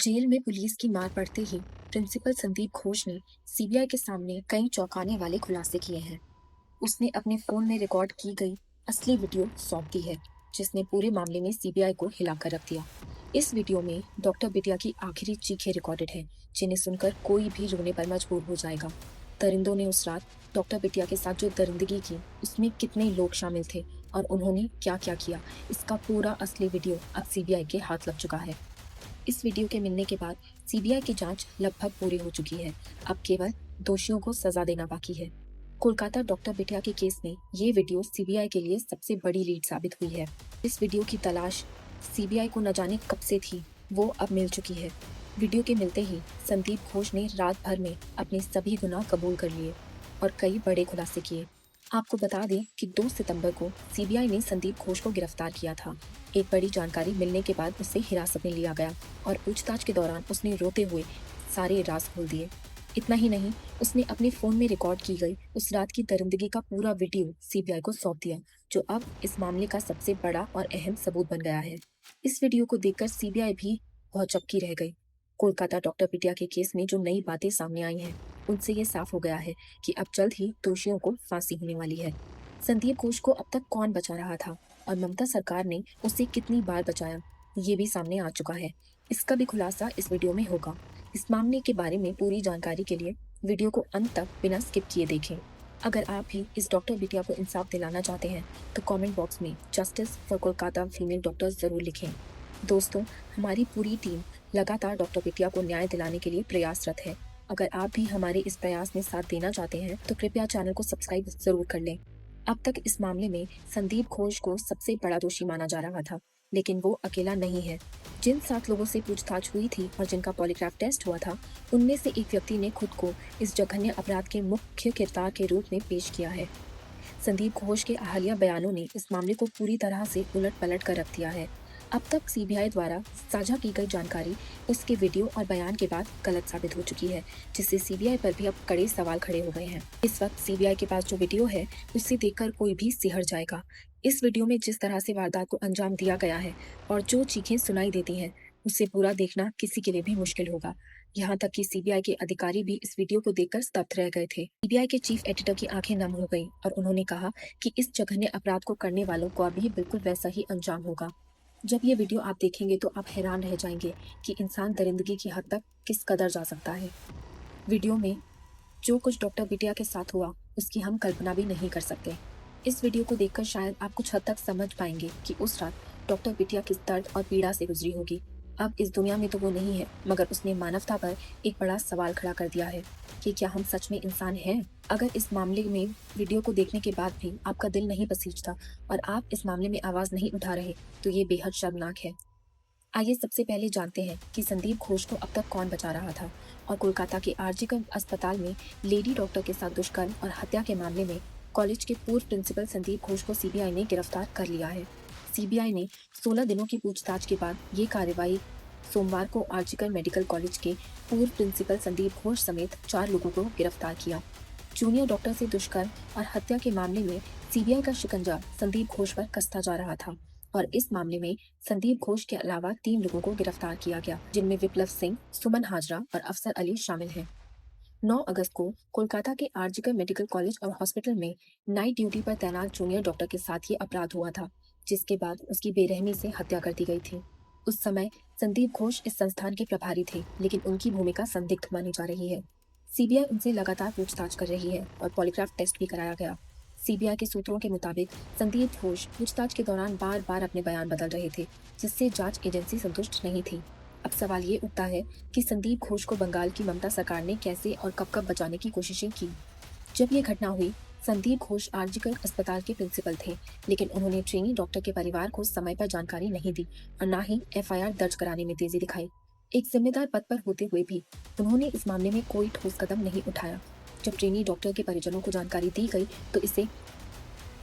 Jail में police की मार पड़ते ही प्रिंसिपल संदीप घोष ने सीबीआई के सामने कई चौंकाने वाले खुलासे किए हैं। उसने अपने फोन में रिकॉर्ड की गई असली वीडियो सौंप दी है, जिसने पूरे मामले में सीबीआई को हिलाकर रख दिया। इस वीडियो में डॉक्टर बिटिया की आखिरी चीखें रिकॉर्डेड है, जिन्हें सुनकर कोई भी रोने पर मजबूर हो जाएगा। दरिंदों ने उस रात डॉक्टर बिटिया के साथ जो दरिंदगी की, उसमें कितने लोग शामिल थे और उन्होंने क्या क्या किया, इसका पूरा असली वीडियो अब सीबीआई के हाथ लग चुका है। इस वीडियो के मिलने के बाद सीबीआई की जांच लगभग पूरी हो चुकी है। अब केवल दोषियों को सजा देना बाकी है। कोलकाता डॉक्टर बिटिया के केस में ये वीडियो सीबीआई के लिए सबसे बड़ी लीड साबित हुई है। इस वीडियो की तलाश सीबीआई को न जाने कब से थी, वो अब मिल चुकी है। वीडियो के मिलते ही संदीप घोष ने रात भर में अपने सभी गुनाह कबूल कर लिए और कई बड़े खुलासे किए। आपको बता दें कि 2 सितंबर को सीबीआई ने संदीप घोष को गिरफ्तार किया था। एक बड़ी जानकारी मिलने के बाद उसे हिरासत में लिया गया और पूछताछ के दौरान उसने रोते हुए सारे राज खोल दिए। इतना ही नहीं, उसने अपने फोन में रिकॉर्ड की गई उस रात की दरिंदगी का पूरा वीडियो सीबीआई को सौंप दिया, जो अब इस मामले का सबसे बड़ा और अहम सबूत बन गया है। इस वीडियो को देखकर सीबीआई भी बहुत चौंकी रह गई। कोलकाता डॉक्टर पिटिया के केस में जो नई बातें सामने आई हैं, उनसे ये साफ हो गया है कि अब जल्द ही दोषियों को फांसी होने वाली है। संदीप घोष को अब तक कौन बचा रहा था और ममता सरकार ने उसे कितनी बार बचाया, ये भी सामने आ चुका है। इसका भी खुलासा इस वीडियो में होगा। इस मामले के बारे में पूरी जानकारी के लिए वीडियो को अंत तक बिना स्किप किए देखें। अगर आप भी इस डॉक्टर बिटिया को इंसाफ दिलाना चाहते हैं तो कमेंट बॉक्स में justice for Kolkata female doctors जरूर लिखें। दोस्तों, हमारी पूरी टीम लगातार डॉक्टर बिटिया को न्याय दिलाने के लिए प्रयासरत है। अगर आप भी हमारे इस प्रयास में साथ देना चाहते हैं तो कृपया चैनल को सब्सक्राइब जरूर कर लें। अब तक इस मामले में संदीप घोष को सबसे बड़ा दोषी माना जा रहा था, लेकिन वो अकेला नहीं है। जिन 7 लोगों से पूछताछ हुई थी और जिनका पॉलीग्राफ टेस्ट हुआ था, उनमें से एक व्यक्ति ने खुद को इस जघन्य अपराध के मुख्य किरदार के रूप में पेश किया है। संदीप घोष के हालिया बयानों ने इस मामले को पूरी तरह से उलट पलट कर रख दिया है। अब तक सीबीआई द्वारा साझा की गई जानकारी उसके वीडियो और बयान के बाद गलत साबित हो चुकी है, जिससे सीबीआई पर भी अब कड़े सवाल खड़े हो गए हैं। इस वक्त सीबीआई के पास जो वीडियो है, उसे देखकर कोई भी सिहर जाएगा। इस वीडियो में जिस तरह से वारदात को अंजाम दिया गया है और जो चीखें सुनाई देती हैं, उसे पूरा देखना किसी के लिए भी मुश्किल होगा। यहाँ तक कि सीबीआई के अधिकारी भी इस वीडियो को देखकर स्तब्ध रह गए थे। सीबीआई के चीफ एडिटर की आंखें नम हो गईं और उन्होंने कहा कि इस जघन्य अपराध को करने वालों को अभी बिल्कुल वैसा ही अंजाम होगा। जब ये वीडियो आप देखेंगे तो आप हैरान रह जाएंगे कि इंसान दरिंदगी की हद तक किस कदर जा सकता है। वीडियो में जो कुछ डॉक्टर बिटिया के साथ हुआ, उसकी हम कल्पना भी नहीं कर सकते। इस वीडियो को देखकर शायद आप कुछ हद तक समझ पाएंगे कि उस रात डॉक्टर बिटिया किस दर्द और पीड़ा से गुजरी होगी। अब इस दुनिया में तो वो नहीं है, मगर उसने मानवता पर एक बड़ा सवाल खड़ा कर दिया है कि क्या हम सच में इंसान हैं? अगर इस मामले में वीडियो को देखने के बाद भी आपका दिल नहीं पसीजता और आप इस मामले में आवाज नहीं उठा रहे, तो ये बेहद शर्मनाक है। आइए सबसे पहले जानते हैं कि संदीप घोष को अब तक कौन बचा रहा था और कोलकाता के आरजीकर अस्पताल में लेडी डॉक्टर के साथ दुष्कर्म और हत्या के मामले में कॉलेज के पूर्व प्रिंसिपल संदीप घोष को सीबीआई ने गिरफ्तार कर लिया है। सीबीआई ने 16 दिनों की पूछताछ के बाद ये कार्रवाई सोमवार को आरजीकर मेडिकल कॉलेज के पूर्व प्रिंसिपल संदीप घोष समेत 4 लोगों को गिरफ्तार किया। जूनियर डॉक्टर से दुष्कर्म और हत्या के मामले में सीबीआई का शिकंजा संदीप घोष पर कसता जा रहा था और इस मामले में संदीप घोष के अलावा 3 लोगों को गिरफ्तार किया गया, जिनमें विप्लव सिंह, सुमन हाजरा और अफसर अली शामिल हैं। 9 अगस्त को कोलकाता के आरजीकर मेडिकल कॉलेज और हॉस्पिटल में नाइट ड्यूटी पर तैनात जूनियर डॉक्टर के साथ ये अपराध हुआ था, जिसके बाद उसकी बेरहमी से हत्या कर दी गई थी। उस समय संदीप घोष इस संस्थान के प्रभारी थे, लेकिन उनकी भूमिका संदिग्ध मानी जा रही है। सीबीआई उनसे लगातार पूछताछ कर रही है और पॉलीग्राफ टेस्ट भी कराया गया। सीबीआई के सूत्रों के मुताबिक संदीप घोष पूछताछ के दौरान बार बार अपने बयान बदल रहे थे, जिससे जांच एजेंसी संतुष्ट नहीं थी। अब सवाल ये उठता है कि संदीप घोष को बंगाल की ममता सरकार ने कैसे और कब कब बचाने की कोशिशें की। जब ये घटना हुई, संदीप घोष आरजीकर अस्पताल के प्रिंसिपल थे, लेकिन उन्होंने ट्रेनी डॉक्टर के परिवार को समय पर जानकारी नहीं दी और न ही एफआईआर दर्ज कराने में तेजी दिखाई। एक जिम्मेदार पद पर होते हुए भी उन्होंने इस मामले में कोई ठोस कदम नहीं उठाया। जब ट्रेनी डॉक्टर के परिजनों को जानकारी दी गई तो इसे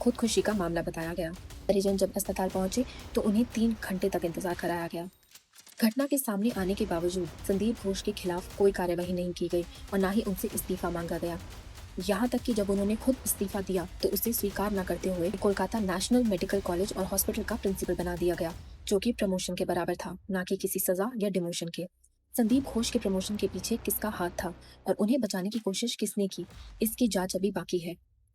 खुदकुशी का मामला बताया गया। परिजन जब अस्पताल पहुंचे तो उन्हें 3 घंटे तक इंतजार कराया गया। घटना के सामने आने के बावजूद संदीप घोष के खिलाफ कोई कार्यवाही नहीं की गई और न ही उनसे इस्तीफा मांगा गया। यहाँ तक कि जब उन्होंने खुद इस्तीफा दिया तो उसे स्वीकार न करते हुए कोलकाता नेशनल मेडिकल कॉलेज और हॉस्पिटल का प्रिंसिपल बना दिया गया, जो कि प्रमोशन के बराबर था, न कि किसी सजा या डिमोशन के। संदीप घोष के प्रमोशन के पीछे किसका हाथ था और उन्हें बचाने की कोशिश किसने की, इसकी जांच अभी बाकी है।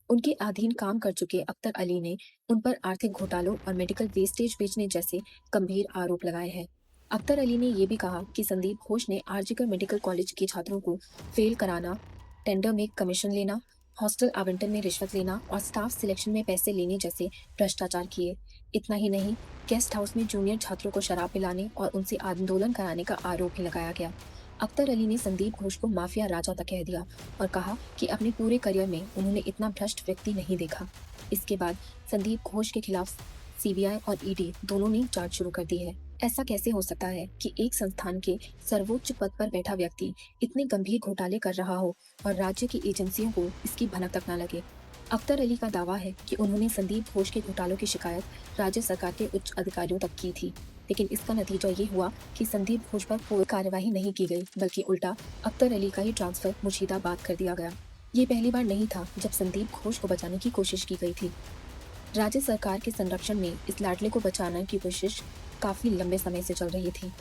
उनके अधीन काम कर चुके अख्तर अली ने उन पर आर्थिक घोटालों और मेडिकल वेस्टेज बेचने जैसे गंभीर आरोप लगाए हैं। अख्तर अली ने यह भी कहा कि संदीप घोष ने आरजीकर मेडिकल कॉलेज के छात्रों को फेल कराना, टेंडर में कमीशन लेना, हॉस्टल आवंटन में रिश्वत लेना और स्टाफ सिलेक्शन में पैसे लेने जैसे भ्रष्टाचार किए। इतना ही नहीं, गेस्ट हाउस में जूनियर छात्रों को शराब पिलाने और उनसे आंदोलन कराने का आरोप भी लगाया गया। अख्तर अली ने संदीप घोष को माफिया राजा तक कह दिया और कहा कि अपने पूरे करियर में उन्होंने इतना भ्रष्ट व्यक्ति नहीं देखा। इसके बाद संदीप घोष के खिलाफ सीबीआई और ईडी दोनों ने जांच शुरू कर दी है। ऐसा कैसे हो सकता है कि एक संस्थान के सर्वोच्च पद पर बैठा व्यक्ति इतने गंभीर घोटाले कर रहा हो और राज्य की एजेंसियों को इसकी भनक तक न लगे। अख्तर अली का दावा है कि उन्होंने संदीप घोष के घोटालों की शिकायत राज्य सरकार के उच्च अधिकारियों तक की थी, लेकिन इसका नतीजा ये हुआ कि संदीप घोष पर कोई कार्यवाही नहीं की गई, बल्कि उल्टा अख्तर अली का ही ट्रांसफर मुर्शिदाबाद कर दिया गया। ये पहली बार नहीं था जब संदीप घोष को बचाने की कोशिश की गई थी। राज्य सरकार के संरक्षण में इस लाडले को बचाने की कोशिश काफी लंबे समय से चल रही थी।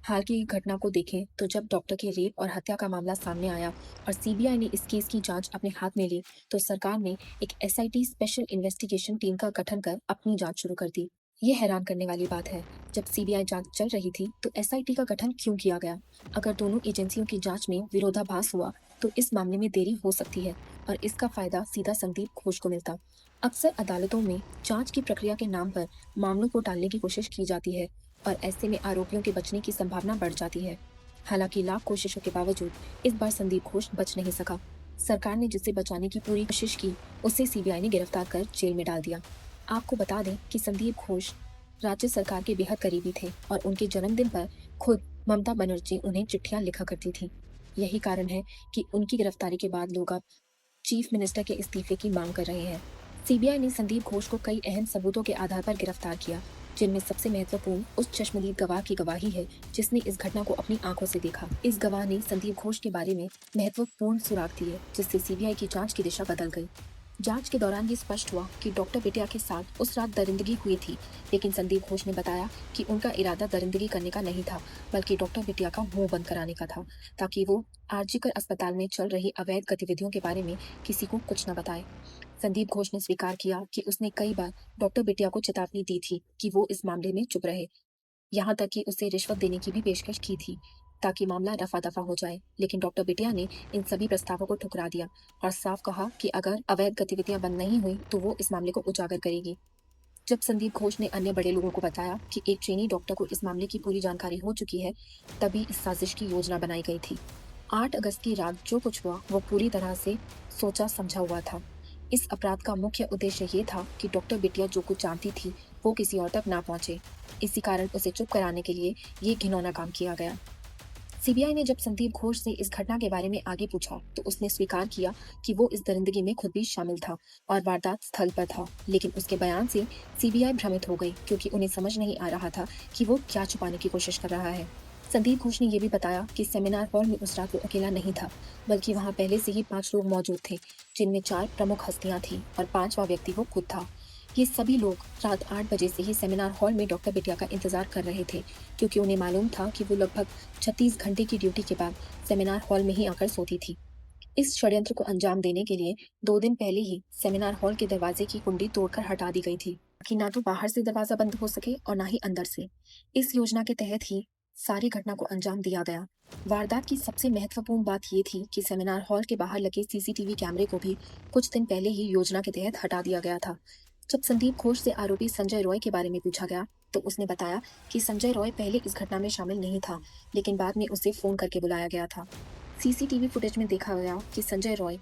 हाल की घटना को देखें तो जब डॉक्टर के रेप और हत्या का मामला सामने आया और सीबीआई ने इस केस की जांच अपने हाथ में ली, तो सरकार ने एक एसआईटी स्पेशल इन्वेस्टिगेशन टीम का गठन कर अपनी जांच शुरू कर दी। ये हैरान करने वाली बात है, जब सीबीआई जांच चल रही थी तो एसआईटी का गठन क्यों किया गया? अगर दोनों एजेंसियों की जांच में विरोधाभास हुआ तो इस मामले में देरी हो सकती है और इसका फायदा सीधा संदीप घोष को मिलता। अक्सर अदालतों में जांच की प्रक्रिया के नाम पर मामलों को टालने की कोशिश की जाती है और ऐसे में आरोपियों के बचने की संभावना बढ़ जाती है। हालांकि लाख कोशिशों के बावजूद इस बार संदीप घोष बच नहीं सका। सरकार ने जिसे बचाने की पूरी कोशिश की, उसे सीबीआई ने गिरफ्तार कर जेल में डाल दिया। आपको बता दें कि संदीप घोष राज्य सरकार के बेहद करीबी थे और उनके जन्मदिन पर खुद ममता बनर्जी उन्हें चिट्ठियां लिखा करती थी। यही कारण है कि उनकी गिरफ्तारी के बाद लोग अब चीफ मिनिस्टर के इस्तीफे की मांग कर रहे हैं। सीबीआई ने संदीप घोष को कई अहम सबूतों के आधार पर गिरफ्तार किया, जिनमें सबसे महत्वपूर्ण उस चश्मदीद गवाह की गवाही है जिसने इस घटना को अपनी आंखों से देखा। इस गवाह ने संदीप घोष के बारे में महत्वपूर्ण सुराग दिए, जिससे सीबीआई की जांच की दिशा बदल गई। जांच के दौरान ये स्पष्ट हुआ कि डॉक्टर बिटिया के साथ उस रात दरिंदगी हुई थी, लेकिन संदीप घोष ने बताया कि उनका इरादा दरिंदगी करने का नहीं था, बल्कि डॉक्टर बिटिया का मुंह बंद कराने का था, ताकि वो आरजीकर अस्पताल में चल रही अवैध गतिविधियों के बारे में किसी को कुछ न बताए। संदीप घोष ने स्वीकार किया कि उसने कई बार डॉक्टर बिटिया को चेतावनी दी थी कि वो इस मामले में चुप रहे। यहाँ तक कि उसे रिश्वत देने की भी पेशकश की थी ताकि मामला रफा दफा हो जाए, लेकिन डॉक्टर बिटिया ने इन सभी प्रस्तावों को ठुकरा दिया और साफ कहा कि अगर अवैध गतिविधियां बंद नहीं हुई तो वो इस मामले को उजागर करेगी। जब संदीप घोष ने अन्य बड़े लोगों को बताया कि एक ट्रेनी डॉक्टर को इस मामले की पूरी जानकारी हो चुकी है, तभी इस साजिश की योजना बनाई गई थी। 8 अगस्त की रात जो कुछ हुआ वो पूरी तरह से सोचा समझा हुआ था। इस अपराध का मुख्य उद्देश्य ये था कि डॉक्टर बिटिया जो कुछ जानती थी वो किसी और तक ना पहुंचे। इसी कारण उसे चुप कराने के लिए ये घिनौना काम किया गया। सीबीआई ने जब संदीप घोष से इस घटना के बारे में आगे पूछा तो उसने स्वीकार किया कि वो इस दरिंदगी में खुद भी शामिल था और वारदात स्थल पर था, लेकिन उसके बयान से सीबीआई भ्रमित हो गई क्योंकि उन्हें समझ नहीं आ रहा था कि वो क्या छुपाने की कोशिश कर रहा है। संदीप घोष ने यह भी बताया कि सेमिनार हॉल में उस रात वो अकेला नहीं था, बल्कि वहां पहले से ही 5 लोग मौजूद थे, जिनमें 4 प्रमुख हस्तियां थीं और 5वां व्यक्ति वो खुद था। ये सभी लोग रात 8 बजे से ही सेमिनार हॉल में डॉक्टर बिटिया का इंतजार कर रहे थे, क्योंकि उन्हें मालूम था कि वो लगभग 36 घंटे की ड्यूटी के बाद सेमिनार हॉल में ही आकर सोती थी। इस षड्यंत्र को अंजाम देने के लिए 2 दिन पहले ही सेमिनार हॉल के दरवाजे की कुंडी तोड़कर हटा दी गई थी कि ना तो बाहर से दरवाजा बंद हो सके और ना ही अंदर से। इस योजना के तहत ही सारी घटना को अंजाम दिया गया। वारदात की सबसे महत्वपूर्ण बात ये थी कि सेमिनार हॉल के बाहर लगे सीसीटीवी कैमरे को भी कुछ दिन पहले ही योजना के तहत हटा दिया गया था। जब संदीप घोष से आरोपी संजय रॉय के बारे में पूछा गया तो उसने बताया कि संजय रॉय पहले इस घटना में शामिल नहीं था, लेकिन बाद में उसे फोन करके बुलाया गया था। सीसीटीवी फुटेज में देखा गया कि संजय रॉय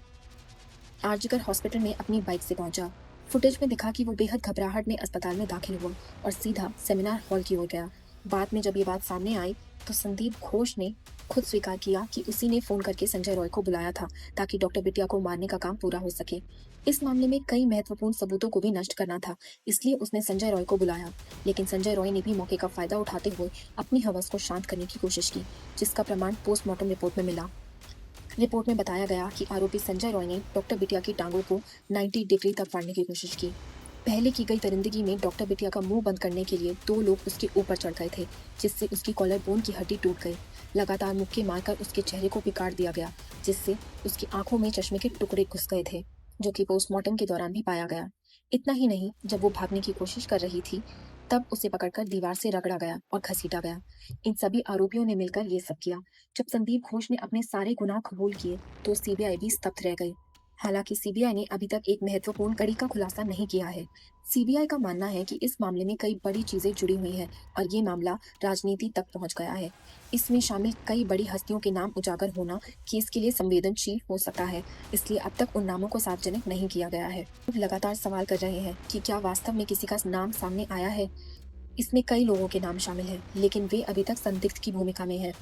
आरजीकर हॉस्पिटल में अपनी बाइक से पहुंचा। फुटेज में दिखा कि वो बेहद घबराहट में अस्पताल में दाखिल हुआ और सीधा सेमिनार हॉल की ओर गया। बाद में जब ये बात सामने आई तो संदीप घोष ने खुद स्वीकार किया कि उसी ने फोन करके संजय रॉय को बुलाया था ताकि डॉक्टर बिटिया को मारने का काम पूरा हो सके। इस मामले में कई महत्वपूर्ण सबूतों को भी नष्ट करना था, इसलिए उसने संजय रॉय को बुलाया, लेकिन संजय रॉय ने भी मौके का फायदा उठाते हुए अपनी हवस को शांत करने की कोशिश की, जिसका प्रमाण पोस्टमार्टम रिपोर्ट में मिला। रिपोर्ट में बताया गया कि आरोपी संजय रॉय ने डॉक्टर बिटिया की टांगों को 90 डिग्री तक फाड़ने की कोशिश की। पहले की गई दरिंदगी में डॉक्टर बिटिया का मुंह बंद करने के लिए 2 लोग उसके ऊपर चढ़ गए थे, जिससे उसकी कॉलर बोन की हड्डी टूट गई। लगातार मुक्के मारकर उसके चेहरे को बिगाड़ दिया गया, जिससे उसकी आंखों में चश्मे के टुकड़े घुस गए थे, जो कि पोस्टमार्टम के दौरान भी पाया गया। इतना ही नहीं, जब वो भागने की कोशिश कर रही थी, तब उसे पकड़कर दीवार से रगड़ा गया और घसीटा गया। इन सभी आरोपियों ने मिलकर ये सब किया। जब संदीप घोष ने अपने सारे गुनाह कबूल किए, तो सीबीआई भी स्तब्ध रह गई। हालांकि सीबीआई ने अभी तक एक महत्वपूर्ण कड़ी का खुलासा नहीं किया है। सीबीआई का मानना है कि इस मामले में कई बड़ी चीजें जुड़ी हुई हैं और ये मामला राजनीति तक पहुंच गया है। इसमें शामिल कई बड़ी हस्तियों के नाम उजागर होना केस के लिए संवेदनशील हो सकता है, इसलिए अब तक उन नामों को सार्वजनिक नहीं किया गया है। लोग लगातार सवाल कर रहे हैं कि क्या वास्तव में किसी का नाम सामने आया है। इसमें कई लोगों के नाम शामिल हैं, लेकिन वे अभी तक संदिग्ध की भूमिका में हैं।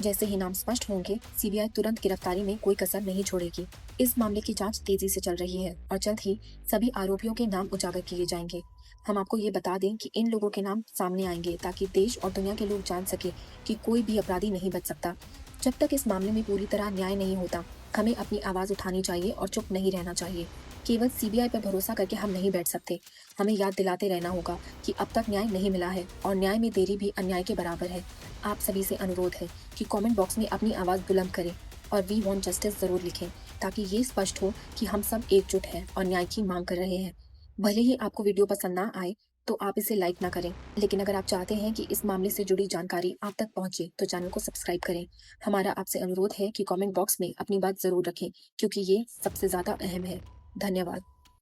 जैसे ही नाम स्पष्ट होंगे, सीबीआई तुरंत गिरफ्तारी में कोई कसर नहीं छोड़ेगी। इस मामले की जांच तेजी से चल रही है और जल्द ही सभी आरोपियों के नाम उजागर किए जाएंगे। हम आपको ये बता दें कि इन लोगों के नाम सामने आएंगे ताकि देश और दुनिया के लोग जान सके कि कोई भी अपराधी नहीं बच सकता। जब तक इस मामले में पूरी तरह न्याय नहीं होता, हमें अपनी आवाज उठानी चाहिए और चुप नहीं रहना चाहिए। केवल सीबीआई पर भरोसा करके हम नहीं बैठ सकते। हमें याद दिलाते रहना होगा कि अब तक न्याय नहीं मिला है और न्याय में देरी भी अन्याय के बराबर है। आप सभी से अनुरोध है कि कमेंट बॉक्स में अपनी आवाज़ बुलंद करें और वी वांट जस्टिस ज़रूर लिखें, ताकि ये स्पष्ट हो कि हम सब एकजुट हैं और न्याय की मांग कर रहे हैं। भले ही आपको वीडियो पसंद ना आए, तो आप इसे लाइक ना करें, लेकिन अगर आप चाहते हैं कि इस मामले से जुड़ी जानकारी आप तक पहुंचे, तो चैनल को सब्सक्राइब करें। हमारा आपसे अनुरोध है कि कमेंट बॉक्स में अपनी बात ज़रूर रखें, क्योंकि ये सबसे ज़्यादा अहम है। धन्यवाद।